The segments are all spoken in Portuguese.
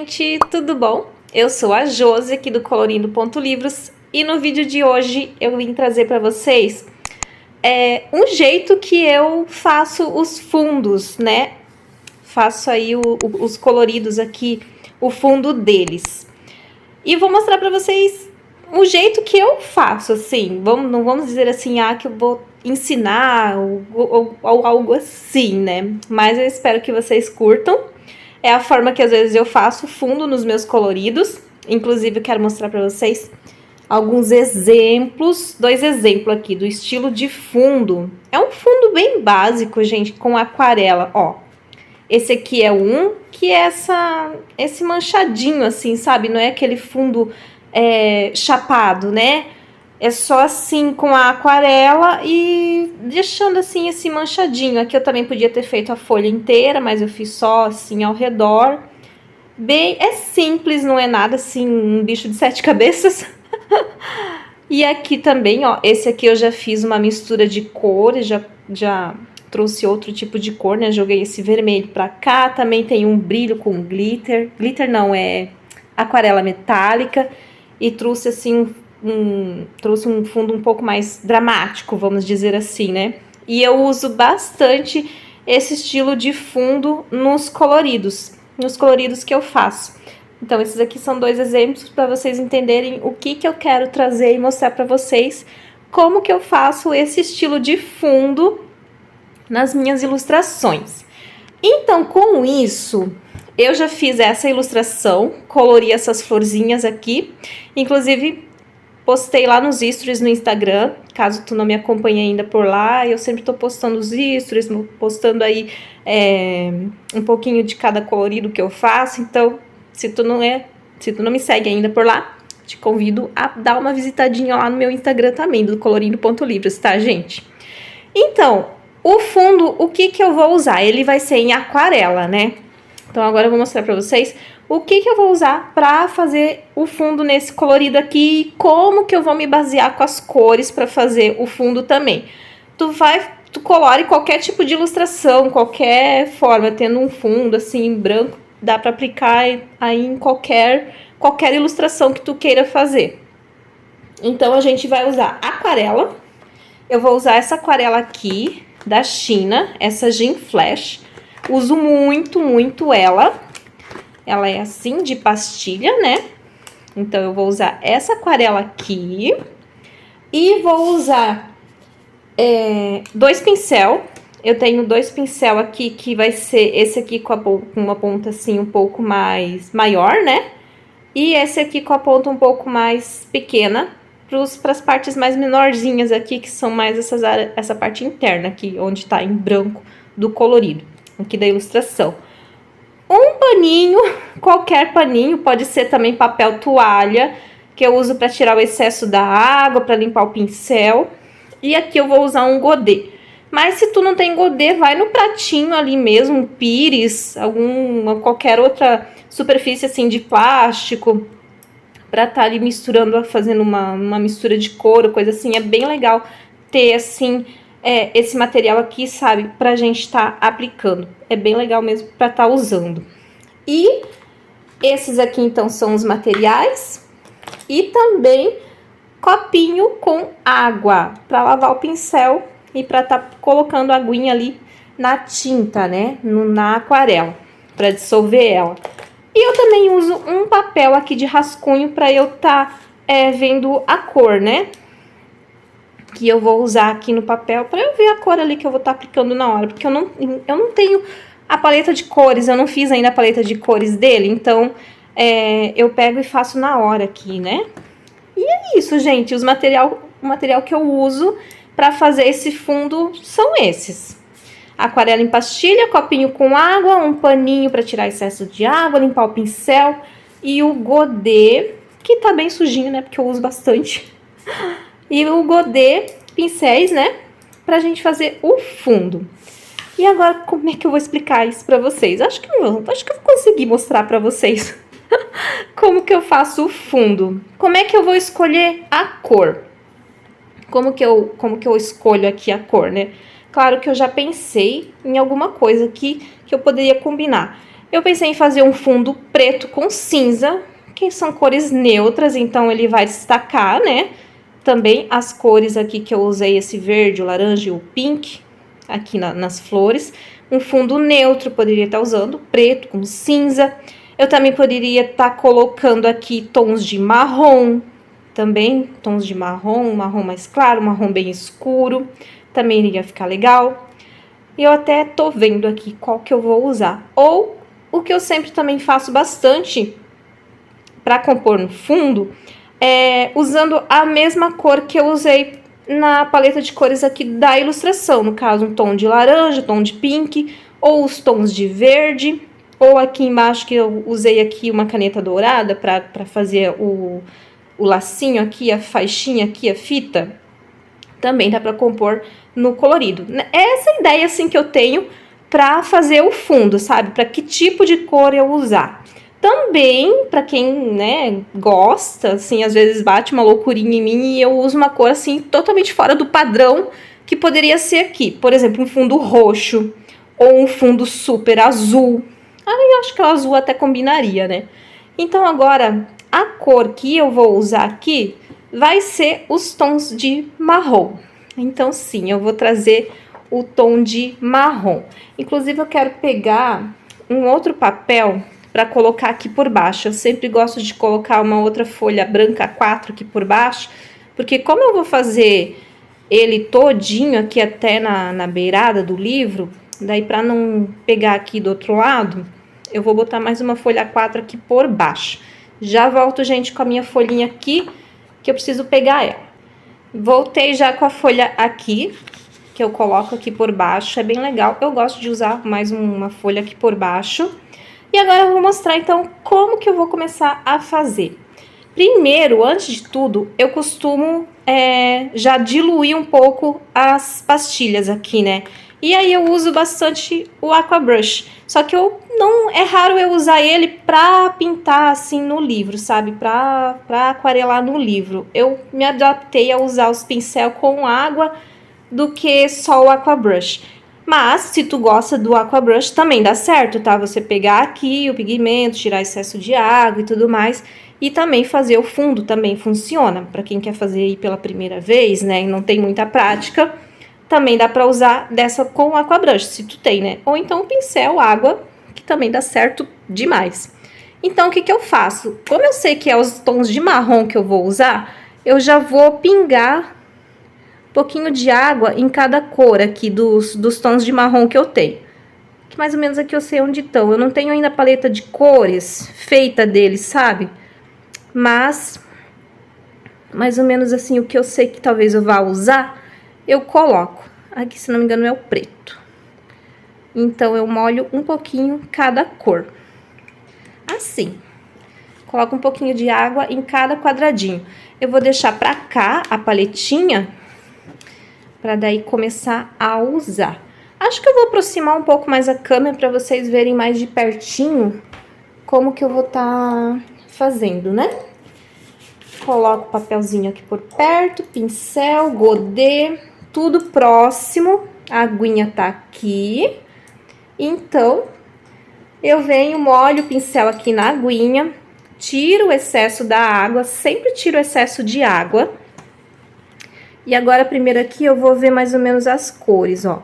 gente, tudo bom? Eu sou a Josi aqui do Colorindo.livros e no vídeo de hoje eu vim trazer para vocês um jeito que eu faço os fundos, né? Faço aí os coloridos aqui, o fundo deles. E vou mostrar para vocês o jeito que eu faço, assim. Não vamos dizer assim, que eu vou ensinar ou algo assim, né? Mas eu espero que vocês curtam. É a forma que às vezes eu faço fundo nos meus coloridos. Inclusive, eu quero mostrar para vocês alguns exemplos. Dois exemplos aqui do estilo de fundo. É um fundo bem básico, gente, com aquarela, ó. Esse aqui é um que é esse manchadinho assim, sabe? Não é aquele fundo chapado, né? É só assim com a aquarela e deixando assim esse manchadinho. Aqui eu também podia ter feito a folha inteira, mas eu fiz só assim ao redor. É simples, não é nada assim, um bicho de 7 cabeças. E aqui também, ó, esse aqui eu já fiz uma mistura de cores, já trouxe outro tipo de cor, né? Joguei esse vermelho pra cá, também tem um brilho com glitter. Glitter não, é aquarela metálica. E trouxe assim trouxe um fundo um pouco mais dramático, vamos dizer assim, né? E eu uso bastante esse estilo de fundo nos coloridos que eu faço. Então, esses aqui são dois exemplos para vocês entenderem o que eu quero trazer e mostrar para vocês como que eu faço esse estilo de fundo nas minhas ilustrações. Então, com isso, eu já fiz essa ilustração, colori essas florzinhas aqui, inclusive postei lá nos stories no Instagram, caso tu não me acompanhe ainda por lá, eu sempre tô postando os stories, postando aí um pouquinho de cada colorido que eu faço, então se tu não me segue ainda por lá, te convido a dar uma visitadinha lá no meu Instagram também, do Colorindo.livros, tá, gente? Então, o fundo, o que eu vou usar? Ele vai ser em aquarela, né? Então, agora eu vou mostrar pra vocês o que eu vou usar pra fazer o fundo nesse colorido aqui e como que eu vou me basear com as cores pra fazer o fundo também. Tu colore qualquer tipo de ilustração, qualquer forma, tendo um fundo assim, branco, dá pra aplicar aí em qualquer ilustração que tu queira fazer. Então, a gente vai usar aquarela. Eu vou usar essa aquarela aqui, da China, essa Gin Flash. Uso muito, muito ela. Ela é assim, de pastilha, né? Então, eu vou usar essa aquarela aqui. E vou usar dois pincel. Eu tenho dois pincel aqui, que vai ser esse aqui com uma ponta assim, um pouco mais maior, né? E esse aqui com a ponta um pouco mais pequena, para as partes mais menorzinhas aqui, que são mais essa parte interna aqui, onde tá em branco do colorido, aqui da ilustração. Um paninho, qualquer paninho, pode ser também papel toalha, que eu uso para tirar o excesso da água, para limpar o pincel. E aqui eu vou usar um godê. Mas se tu não tem godê, vai no pratinho ali mesmo, um pires, qualquer outra superfície assim de plástico, para estar ali misturando, fazendo uma mistura de couro, coisa assim. É bem legal ter assim esse material aqui, sabe, pra gente estar aplicando. É bem legal mesmo pra estar usando. E esses aqui então são os materiais e também copinho com água para lavar o pincel e para estar colocando a aguinha ali na tinta, né, na aquarela, para dissolver ela. E eu também uso um papel aqui de rascunho para eu estar vendo a cor, né? Que eu vou usar aqui no papel para eu ver a cor ali que eu vou estar aplicando na hora. Porque eu não tenho a paleta de cores, eu não fiz ainda a paleta de cores dele. Então, eu pego e faço na hora aqui, né? E é isso, gente. O material que eu uso para fazer esse fundo são esses. Aquarela em pastilha, copinho com água, um paninho para tirar excesso de água, limpar o pincel e o godê, que tá bem sujinho, né, porque eu uso bastante. E o godê, pincéis, né, pra gente fazer o fundo. E agora, como é que eu vou explicar isso pra vocês? Acho que eu vou conseguir mostrar pra vocês como que eu faço o fundo. Como é que eu vou escolher a cor? Como que eu escolho aqui a cor, né? Claro que eu já pensei em alguma coisa aqui que eu poderia combinar. Eu pensei em fazer um fundo preto com cinza, que são cores neutras, então ele vai destacar, né? Também as cores aqui que eu usei, esse verde, o laranja e o pink, aqui nas flores. Um fundo neutro, poderia estar usando preto com cinza. Eu também poderia estar colocando aqui tons de marrom, também tons de marrom, marrom mais claro, marrom bem escuro, também iria ficar legal. E eu até tô vendo aqui qual que eu vou usar. Ou o que eu sempre também faço bastante para compor no fundo é usando a mesma cor que eu usei na paleta de cores aqui da ilustração. No caso, um tom de laranja, tom de pink, ou os tons de verde, ou aqui embaixo que eu usei aqui uma caneta dourada para fazer o lacinho aqui, a faixinha aqui, a fita. Também dá para compor no colorido. Essa é a ideia assim que eu tenho para fazer o fundo, sabe? Para que tipo de cor eu usar. Também, para quem, né, gosta, assim, às vezes bate uma loucurinha em mim e eu uso uma cor, assim, totalmente fora do padrão que poderia ser aqui. Por exemplo, um fundo roxo ou um fundo super azul. Aí eu acho que o azul até combinaria, né? Então, agora, a cor que eu vou usar aqui vai ser os tons de marrom. Então, sim, eu vou trazer o tom de marrom. Inclusive, eu quero pegar um outro papel para colocar aqui por baixo. Eu sempre gosto de colocar uma outra folha branca 4 aqui por baixo, porque como eu vou fazer ele todinho aqui até na beirada do livro, daí para não pegar aqui do outro lado, eu vou botar mais uma folha 4 aqui por baixo. Já volto, gente, com a minha folhinha aqui, que eu preciso pegar ela. Voltei já com a folha aqui, que eu coloco aqui por baixo, é bem legal. Eu gosto de usar mais uma folha aqui por baixo. E agora eu vou mostrar, então, como que eu vou começar a fazer. Primeiro, antes de tudo, eu costumo já diluir um pouco as pastilhas aqui, né? E aí eu uso bastante o Aqua Brush. Só que é raro eu usar ele pra pintar assim no livro, sabe? Pra aquarelar no livro. Eu me adaptei a usar os pincel com água do que só o Aqua Brush. Mas, se tu gosta do Aqua Brush, também dá certo, tá? Você pegar aqui o pigmento, tirar excesso de água e tudo mais. E também fazer o fundo também funciona. Pra quem quer fazer aí pela primeira vez, né? E não tem muita prática, também dá pra usar dessa com o Aqua Brush, se tu tem, né? Ou então pincel, água, que também dá certo demais. Então, o que que eu faço? Como eu sei que é os tons de marrom que eu vou usar, eu já vou pingar pouquinho de água em cada cor aqui dos tons de marrom que eu tenho. Que mais ou menos aqui eu sei onde estão. Eu não tenho ainda a paleta de cores feita deles, sabe? Mas, mais ou menos assim, o que eu sei que talvez eu vá usar, eu coloco. Aqui, se não me engano, é o preto. Então, eu molho um pouquinho cada cor. Assim. Coloco um pouquinho de água em cada quadradinho. Eu vou deixar pra cá a paletinha, para daí começar a usar. Acho que eu vou aproximar um pouco mais a câmera para vocês verem mais de pertinho como que eu vou estar fazendo, né? Coloco o papelzinho aqui por perto, pincel, godê, tudo próximo. A aguinha tá aqui. Então, eu venho, molho o pincel aqui na aguinha, tiro o excesso da água, sempre tiro o excesso de água. E agora, primeiro aqui, eu vou ver mais ou menos as cores, ó.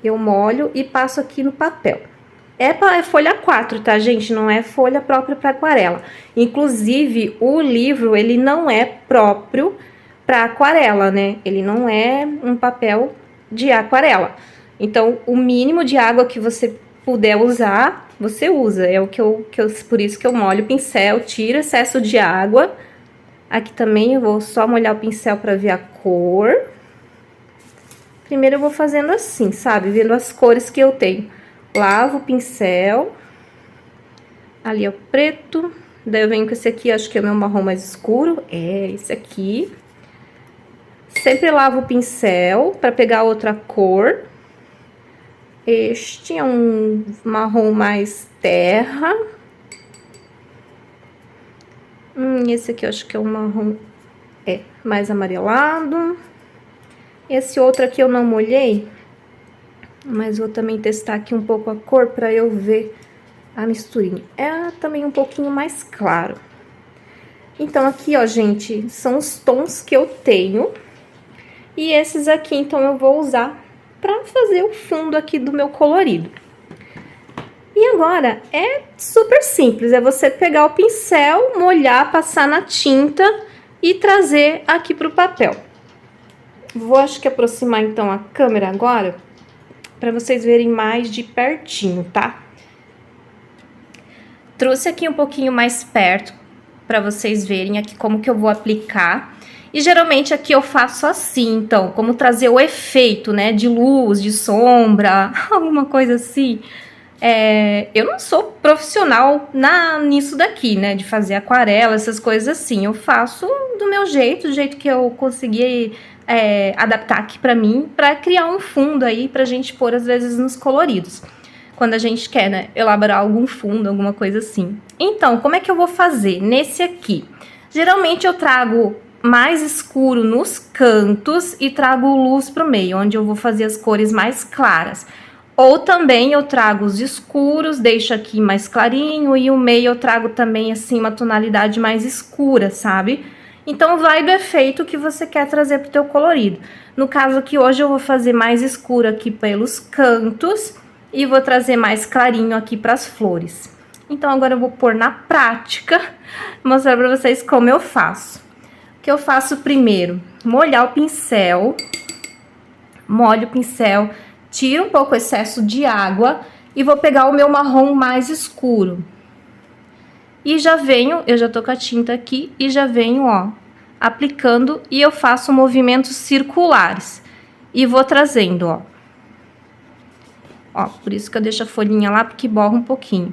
Eu molho e passo aqui no papel. É folha 4, tá, gente? Não é folha própria para aquarela. Inclusive, o livro, ele não é próprio para aquarela, né? Ele não é um papel de aquarela. Então, o mínimo de água que você puder usar, você usa. É o por isso que eu molho o pincel, tiro excesso de água. Aqui também eu vou só molhar o pincel para ver a cor. Primeiro eu vou fazendo assim, sabe? Vendo as cores que eu tenho. Lavo o pincel. Ali é o preto. Daí eu venho com esse aqui, acho que é o meu marrom mais escuro. É, esse aqui. Sempre lavo o pincel para pegar outra cor. Este é um marrom mais terra. Esse aqui eu acho que é um marrom mais amarelado. Esse outro aqui eu não molhei, mas vou também testar aqui um pouco a cor para eu ver a misturinha. É também um pouquinho mais claro. Então, aqui, ó, gente, são os tons que eu tenho. E esses aqui, então, eu vou usar pra fazer o fundo aqui do meu colorido. E agora, é super simples, é você pegar o pincel, molhar, passar na tinta e trazer aqui pro papel. Vou, acho que aproximar, então, a câmera agora, pra vocês verem mais de pertinho, tá? Trouxe aqui um pouquinho mais perto, pra vocês verem aqui como que eu vou aplicar. E geralmente aqui eu faço assim, então, como trazer o efeito, né, de luz, de sombra, alguma coisa assim. Eu não sou profissional nisso daqui, né, de fazer aquarela, essas coisas assim. Eu faço do meu jeito, do jeito que eu consegui adaptar aqui pra mim, pra criar um fundo aí pra gente pôr às vezes nos coloridos. Quando a gente quer, né, elaborar algum fundo, alguma coisa assim. Então, como é que eu vou fazer? Nesse aqui, geralmente eu trago mais escuro nos cantos e trago luz pro meio, onde eu vou fazer as cores mais claras. Ou também eu trago os escuros, deixo aqui mais clarinho, e o meio eu trago também, assim, uma tonalidade mais escura, sabe? Então, vai do efeito que você quer trazer pro teu colorido. No caso aqui, hoje eu vou fazer mais escuro aqui pelos cantos e vou trazer mais clarinho aqui pras flores. Então, agora eu vou pôr na prática, mostrar pra vocês como eu faço. O que eu faço primeiro? Molhar o pincel, molho o pincel, tiro um pouco o excesso de água e vou pegar o meu marrom mais escuro. E já venho, eu já tô com a tinta aqui e já venho, ó, aplicando e eu faço movimentos circulares. E vou trazendo, ó. Ó, por isso que eu deixo a folhinha lá, porque borra um pouquinho.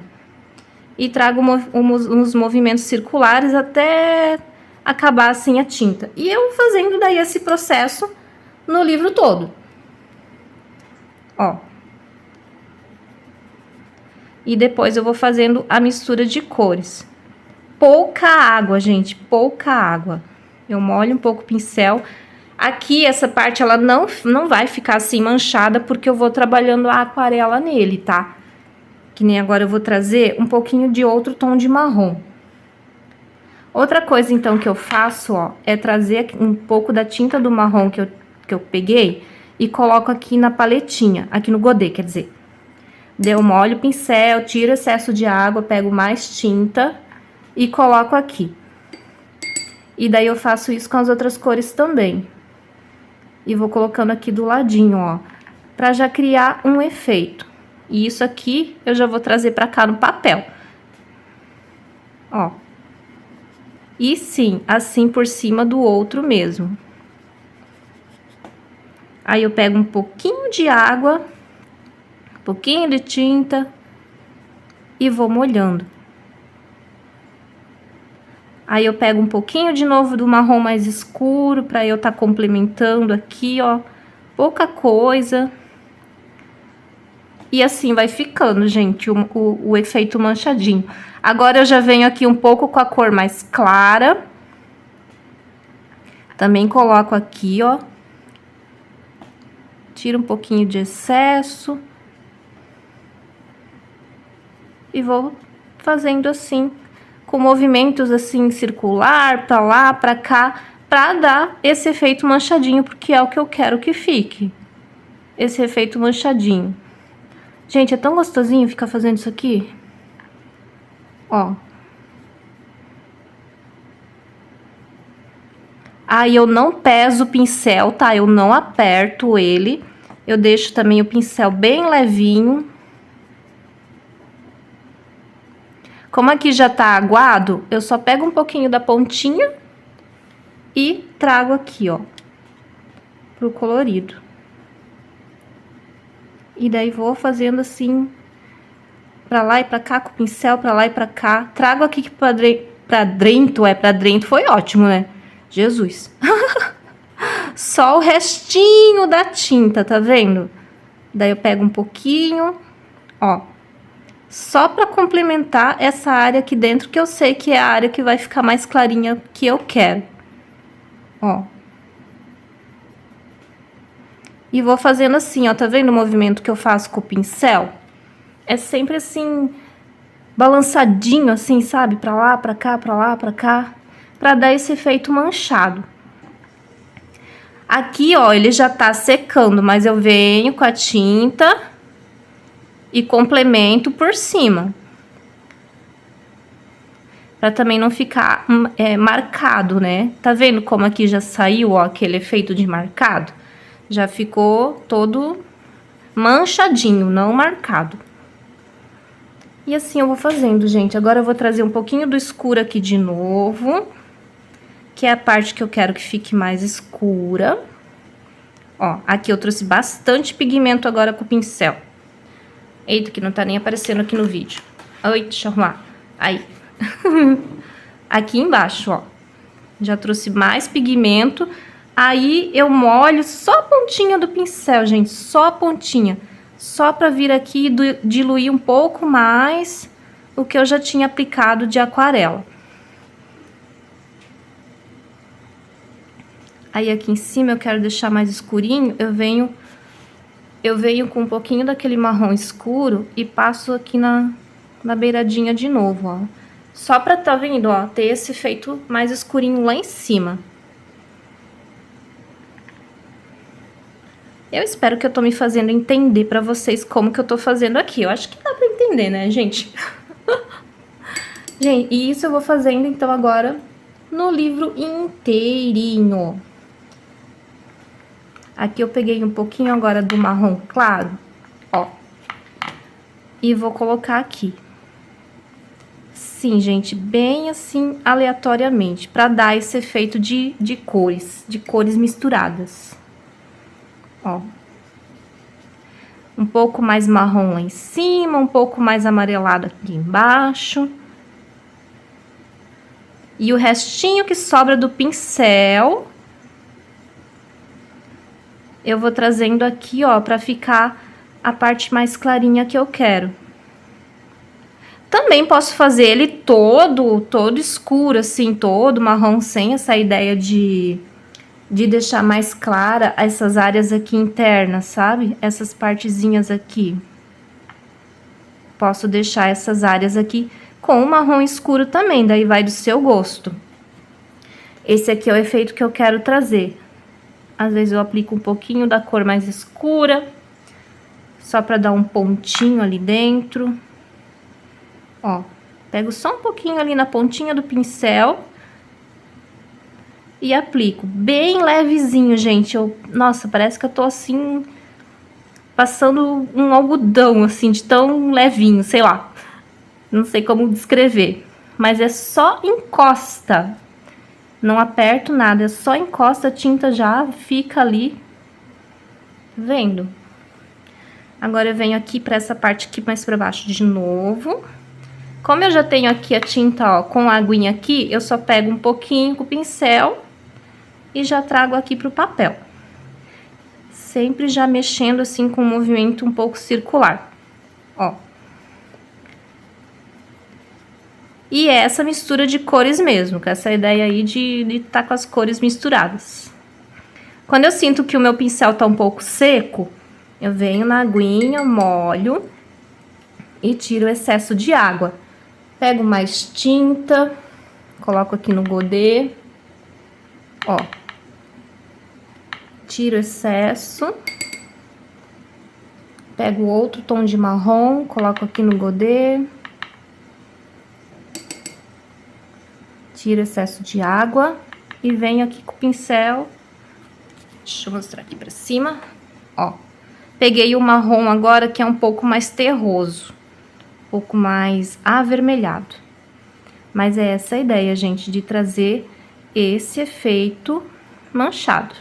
E trago uns movimentos circulares até acabar assim a tinta. E eu fazendo daí esse processo no livro todo. Ó. E depois eu vou fazendo a mistura de cores. Pouca água, gente, pouca água. Eu molho um pouco o pincel. Aqui, essa parte, ela não vai ficar assim manchada, porque eu vou trabalhando a aquarela nele, tá? Que nem agora eu vou trazer um pouquinho de outro tom de marrom. Outra coisa, então, que eu faço, ó, é trazer um pouco da tinta do marrom que eu peguei e coloco aqui na paletinha, aqui no godê, quer dizer. Eu molho o pincel, tiro excesso de água, pego mais tinta e coloco aqui. E daí eu faço isso com as outras cores também. E vou colocando aqui do ladinho, ó, pra já criar um efeito. E isso aqui eu já vou trazer pra cá no papel. Ó. E sim, assim por cima do outro mesmo. Aí eu pego um pouquinho de água, um pouquinho de tinta e vou molhando. Aí eu pego um pouquinho de novo do marrom mais escuro pra eu tá complementando aqui, ó. Pouca coisa. E assim vai ficando, gente, o efeito manchadinho. Agora eu já venho aqui um pouco com a cor mais clara. Também coloco aqui, ó. Tiro um pouquinho de excesso. E vou fazendo assim, com movimentos assim, circular, pra lá, pra cá, pra dar esse efeito manchadinho, porque é o que eu quero que fique. Esse efeito manchadinho. Gente, é tão gostosinho ficar fazendo isso aqui. Ó. Aí eu não peso o pincel, tá? Eu não aperto ele. Eu deixo também o pincel bem levinho. Como aqui já tá aguado, eu só pego um pouquinho da pontinha e trago aqui, ó, pro colorido. E daí vou fazendo assim, pra lá e pra cá, com o pincel, pra lá e pra cá. Trago aqui pra dentro foi ótimo, né? Jesus. Só o restinho da tinta, tá vendo? Daí eu pego um pouquinho, ó. Só pra complementar essa área aqui dentro, que eu sei que é a área que vai ficar mais clarinha que eu quero. Ó. E vou fazendo assim, ó, tá vendo o movimento que eu faço com o pincel? É sempre assim, balançadinho assim, sabe? Pra lá, pra cá, pra lá, pra cá, pra dar esse efeito manchado. Aqui, ó, ele já tá secando, mas eu venho com a tinta e complemento por cima. Pra também não ficar marcado, né? Tá vendo como aqui já saiu, ó, aquele efeito de marcado? Já ficou todo manchadinho, não marcado. E assim eu vou fazendo, gente. Agora eu vou trazer um pouquinho do escuro aqui de novo, que é a parte que eu quero que fique mais escura. Ó, aqui eu trouxe bastante pigmento agora com o pincel. Eita, que não tá nem aparecendo aqui no vídeo. Oi, deixa eu arrumar. Aí. Aqui embaixo, ó. Já trouxe mais pigmento. Aí eu molho só a pontinha do pincel, gente. Só a pontinha. Só pra vir aqui e diluir um pouco mais o que eu já tinha aplicado de aquarela. Aí aqui em cima eu quero deixar mais escurinho. Eu venho com um pouquinho daquele marrom escuro e passo aqui na beiradinha de novo, ó. Só pra, tá vendo, ó, ter esse efeito mais escurinho lá em cima. Eu espero que eu tô me fazendo entender pra vocês como que eu tô fazendo aqui. Eu acho que dá pra entender, né, gente? Gente, e isso eu vou fazendo, então, agora no livro inteirinho. Aqui eu peguei um pouquinho agora do marrom claro, ó. E vou colocar aqui. Sim, gente, bem assim, aleatoriamente, pra dar esse efeito de cores misturadas. Ó. Um pouco mais marrom lá em cima, um pouco mais amarelado aqui embaixo. E o restinho que sobra do pincel, eu vou trazendo aqui, ó, pra ficar a parte mais clarinha que eu quero. Também posso fazer ele todo escuro, assim, todo marrom, sem essa ideia de deixar mais clara essas áreas aqui internas, sabe? Essas partezinhas aqui. Posso deixar essas áreas aqui com o marrom escuro também, daí vai do seu gosto. Esse aqui é o efeito que eu quero trazer. Às vezes eu aplico um pouquinho da cor mais escura, só pra dar um pontinho ali dentro. Ó, pego só um pouquinho ali na pontinha do pincel e aplico bem levezinho, gente. Nossa, parece que eu tô assim, passando um algodão, assim, de tão levinho, sei lá. Não sei como descrever, mas é só encosta. Não aperto nada, é só encosta, a tinta já fica ali. Tá vendo? Agora eu venho aqui pra essa parte aqui mais pra baixo de novo. Como eu já tenho aqui a tinta, ó, com a aguinha aqui, eu só pego um pouquinho com o pincel e já trago aqui pro papel. Sempre já mexendo assim com um movimento um pouco circular, ó. E é essa mistura de cores mesmo, com essa ideia aí de tá com as cores misturadas. Quando eu sinto que o meu pincel tá um pouco seco, eu venho na aguinha, molho e tiro o excesso de água. Pego mais tinta, coloco aqui no godê, ó. Tiro o excesso. Pego outro tom de marrom, coloco aqui no godê. Tiro o excesso de água e venho aqui com o pincel. Deixa eu mostrar aqui pra cima, ó. Peguei o marrom agora que é um pouco mais terroso, um pouco mais avermelhado. Mas é essa a ideia, gente, de trazer esse efeito manchado.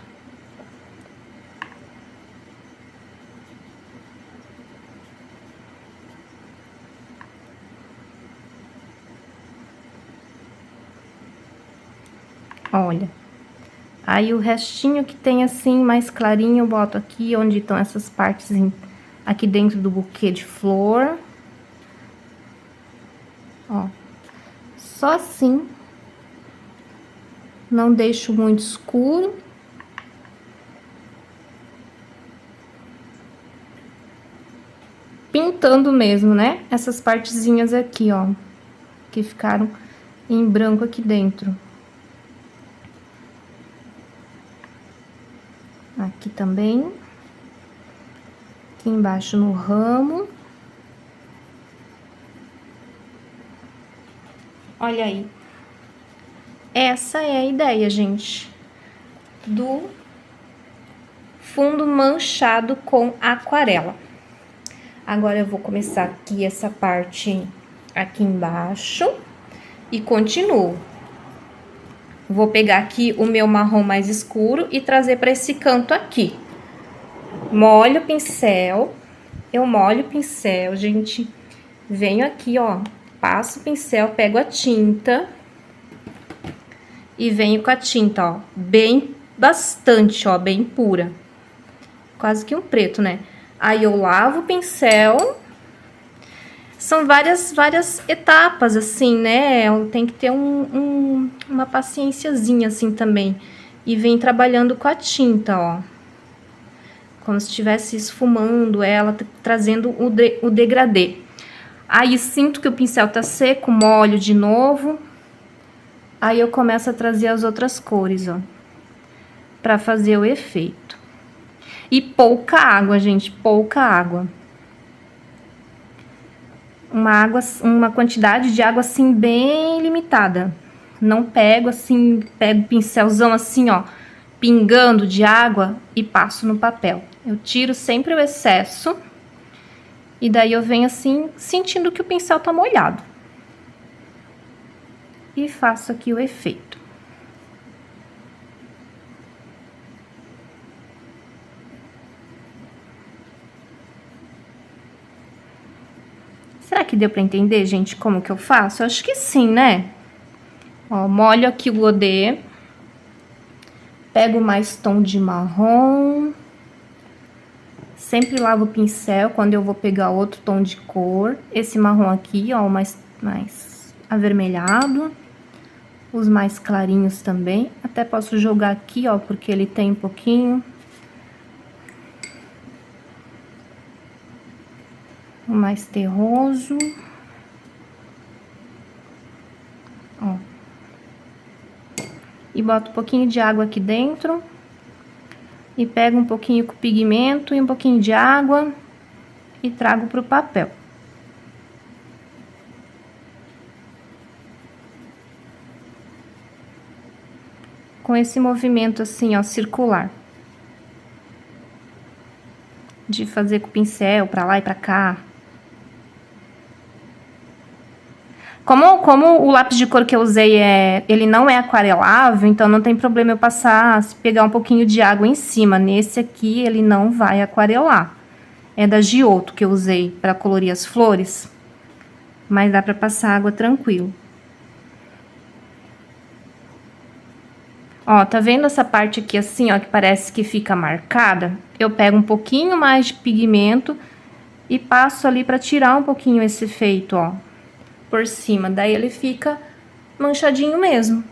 Olha. Aí o restinho que tem assim, mais clarinho, eu boto aqui, onde estão essas partes aqui dentro do buquê de flor. Ó. Só assim. Não deixo muito escuro. pintando mesmo, né? Essas partezinhas aqui, ó, que ficaram em branco aqui dentro. Aqui também. Aqui embaixo no ramo. Olha aí. Essa é a ideia, gente, do fundo manchado com aquarela. Agora eu vou começar aqui essa parte aqui embaixo e continuo. Vou pegar aqui o meu marrom mais escuro e trazer para esse canto aqui. Molho o pincel, eu molho o pincel, gente, venho aqui, ó, passo o pincel, pego a tinta e venho com a tinta, ó, bem bastante, ó, bem pura. Quase que um preto, né? Aí eu lavo o pincel. São várias etapas, assim, né? Tem que ter uma paciênciazinha, assim, também. E vem trabalhando com a tinta, ó. Como se estivesse esfumando ela, trazendo o degradê. Aí sinto que o pincel tá seco, molho de novo. Aí eu começo a trazer as outras cores, ó. Pra fazer o efeito. E pouca água, gente, pouca água. Uma quantidade de água, assim, bem limitada. Não pego, assim, pego o pincelzão, assim, ó, pingando de água e passo no papel. Eu tiro sempre o excesso. E daí eu venho, assim, sentindo que o pincel tá molhado. E faço aqui o efeito. Será que deu pra entender, gente, como que eu faço? Eu acho que sim, né? Ó, molho aqui o godê. Pego mais tom de marrom. Sempre lavo o pincel quando eu vou pegar outro tom de cor. Esse marrom aqui, ó, mais avermelhado. Os mais clarinhos também. Até posso jogar aqui, ó, porque ele tem um pouquinho. O mais terroso. Ó. E boto um pouquinho de água aqui dentro. E pego um pouquinho com pigmento e um pouquinho de água. E trago pro papel. Com esse movimento assim, ó, circular. De fazer com o pincel pra lá e pra cá. Como o lápis de cor que eu usei ele não é aquarelável, então não tem problema eu passar, pegar um pouquinho de água em cima. Nesse aqui ele não vai aquarelar. É da Giotto que eu usei para colorir as flores, mas dá para passar água tranquilo. Ó, tá vendo essa parte aqui assim, ó, que parece que fica marcada? Eu pego um pouquinho mais de pigmento e passo ali para tirar um pouquinho esse efeito, ó, por cima. Daí ele fica manchadinho mesmo.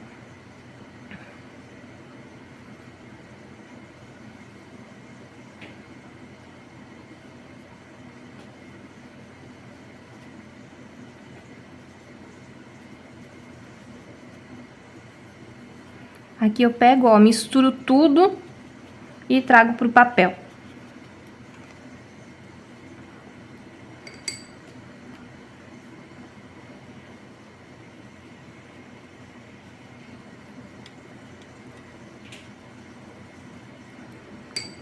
Aqui eu pego, ó, misturo tudo e trago pro papel.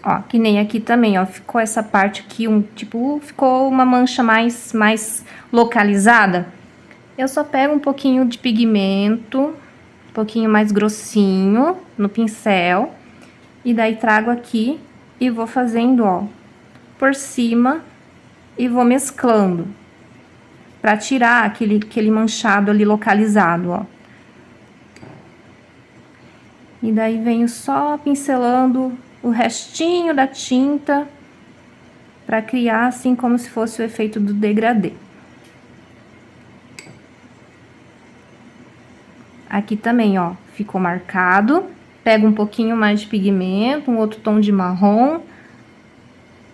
Ó, que nem aqui também, ó, ficou essa parte aqui, ficou uma mancha mais localizada. Eu só pego um pouquinho de pigmento, um pouquinho mais grossinho no pincel, e daí trago aqui e vou fazendo, ó, por cima e vou mesclando, pra tirar aquele manchado ali localizado, ó. E daí venho só pincelando o restinho da tinta para criar assim como se fosse o efeito do degradê. Aqui também, ó, ficou marcado. Pego um pouquinho mais de pigmento, um outro tom de marrom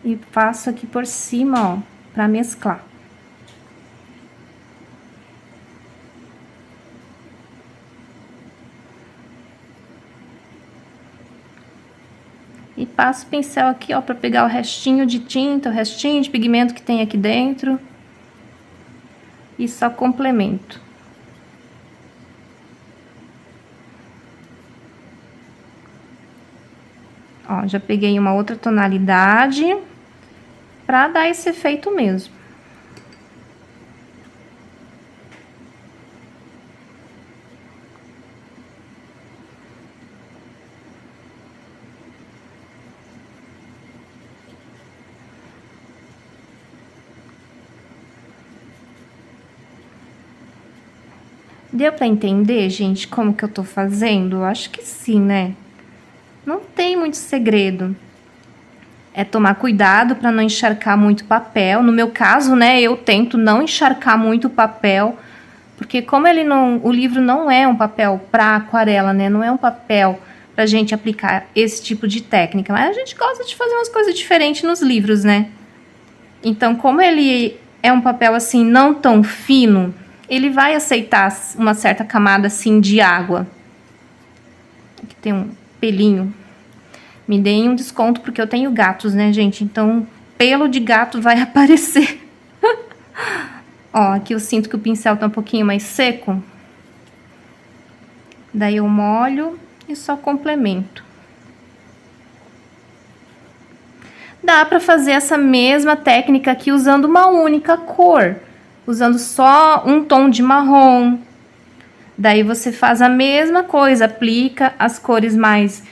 e faço aqui por cima, ó, para mesclar. E passo o pincel aqui, ó, para pegar o restinho de tinta, o restinho de pigmento que tem aqui dentro. E só complemento. Ó, já peguei uma outra tonalidade para dar esse efeito mesmo. Deu pra entender, gente, como que eu tô fazendo? Eu acho que sim, né? Não tem muito segredo. É tomar cuidado para não encharcar muito papel. No meu caso, né, eu tento não encharcar muito o papel, porque como ele não, o livro não é um papel para aquarela, né? Não é um papel pra gente aplicar esse tipo de técnica, mas a gente gosta de fazer umas coisas diferentes nos livros, né? Então, como ele é um papel assim não tão fino, ele vai aceitar uma certa camada assim de água. Aqui tem um pelinho. Me deem um desconto porque eu tenho gatos, né, gente? Então, pelo de gato vai aparecer. Ó, aqui eu sinto que o pincel tá um pouquinho mais seco. Daí eu molho e só complemento. Dá pra fazer essa mesma técnica aqui usando uma única cor. Usando só um tom de marrom. Daí você faz a mesma coisa, aplica as cores mais,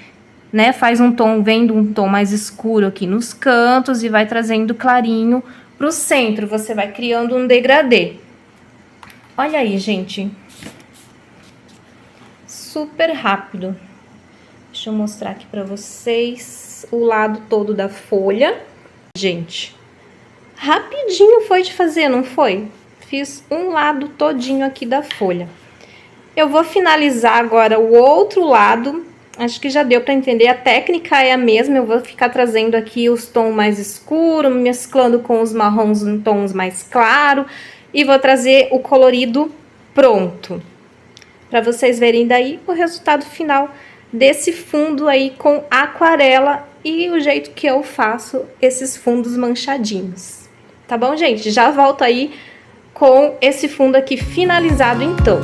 né? Faz um tom, vendo um tom mais escuro aqui nos cantos e vai trazendo clarinho pro centro. Você vai criando um degradê. Olha aí, gente. Super rápido. Deixa eu mostrar aqui pra vocês o lado todo da folha. Gente, rapidinho foi de fazer, não foi? Fiz um lado todinho aqui da folha. Eu vou finalizar agora o outro lado. Acho que já deu para entender. A técnica é a mesma. Eu vou ficar trazendo aqui os tons mais escuros, mesclando com os marrons em tons mais claros. E vou trazer o colorido pronto. Para vocês verem daí o resultado final desse fundo aí com aquarela e o jeito que eu faço esses fundos manchadinhos. Tá bom, gente? Já volto aí com esse fundo aqui finalizado, então.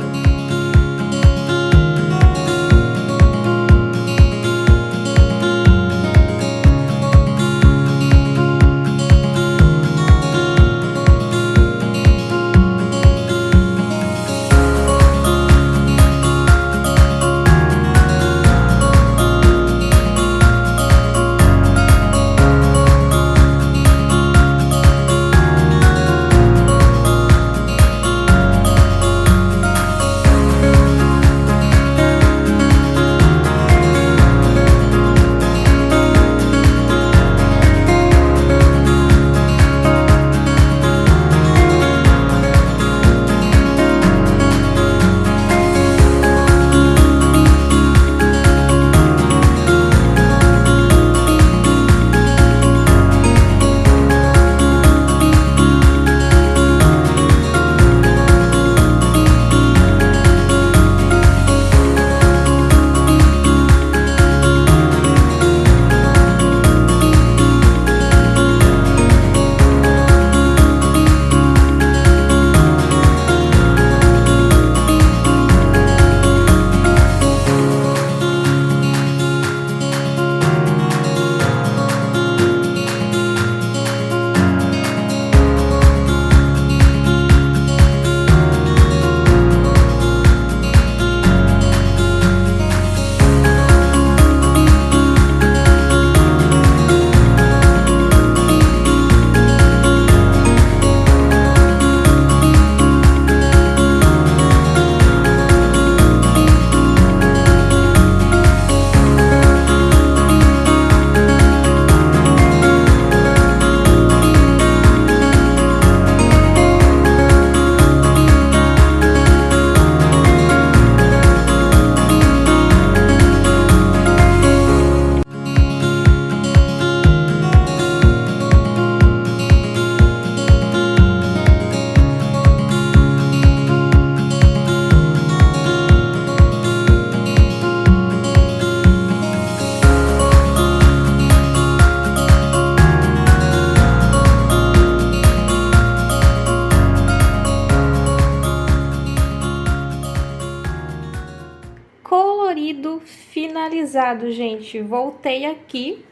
finalizado, gente. Voltei aqui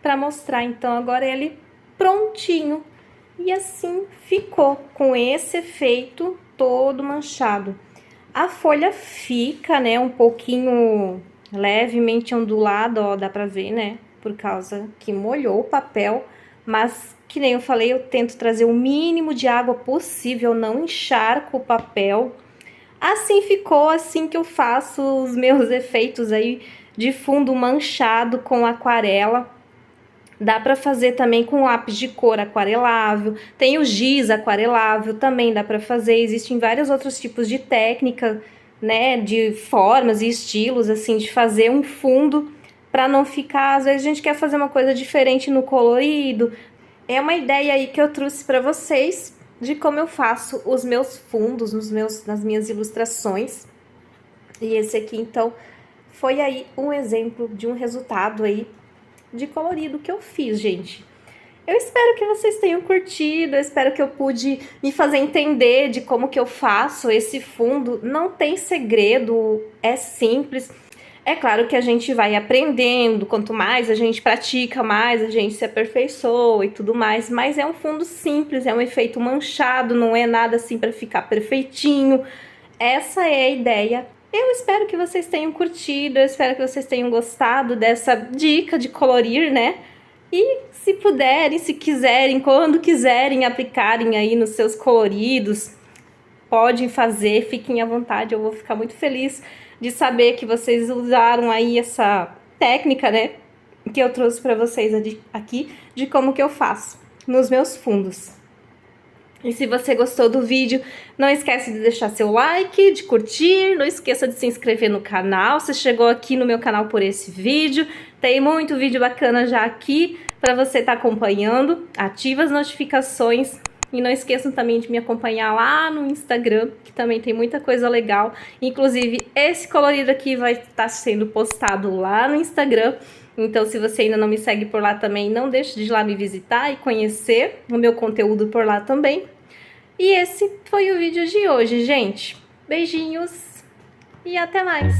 para mostrar, então, agora ele prontinho. E assim ficou, com esse efeito todo manchado. A folha fica, né, um pouquinho levemente ondulada, ó, dá pra ver, né, por causa que molhou o papel, mas, que nem eu falei, eu tento trazer o mínimo de água possível, não encharco o papel. Assim ficou, assim que eu faço os meus efeitos aí de fundo manchado com aquarela. Dá para fazer também com lápis de cor aquarelável, tem o giz aquarelável também dá para fazer, existem vários outros tipos de técnica, né, de formas e estilos, assim, de fazer um fundo para não ficar, às vezes a gente quer fazer uma coisa diferente no colorido. É uma ideia aí que eu trouxe para vocês de como eu faço os meus fundos nas minhas ilustrações. E esse aqui, então, foi aí um exemplo de um resultado aí de colorido que eu fiz, gente. Eu espero que vocês tenham curtido, eu espero que eu pude me fazer entender de como que eu faço esse fundo. Não tem segredo, é simples. É claro que a gente vai aprendendo, quanto mais a gente pratica, mais a gente se aperfeiçoa e tudo mais, mas é um fundo simples, é um efeito manchado, não é nada assim para ficar perfeitinho. Essa é a ideia. Eu espero que vocês tenham curtido, eu espero que vocês tenham gostado dessa dica de colorir, né? E se puderem, se quiserem, quando quiserem aplicarem aí nos seus coloridos, podem fazer, fiquem à vontade, eu vou ficar muito feliz de saber que vocês usaram aí essa técnica, né? Que eu trouxe para vocês aqui, de como que eu faço nos meus fundos. E se você gostou do vídeo, não esquece de deixar seu like, de curtir, não esqueça de se inscrever no canal. Se chegou aqui no meu canal por esse vídeo, tem muito vídeo bacana já aqui para você estar acompanhando. Ativa as notificações e não esqueçam também de me acompanhar lá no Instagram, que também tem muita coisa legal. Inclusive, esse colorido aqui vai estar sendo postado lá no Instagram. Então, se você ainda não me segue por lá também, não deixe de ir lá me visitar e conhecer o meu conteúdo por lá também. E esse foi o vídeo de hoje, gente. Beijinhos e até mais!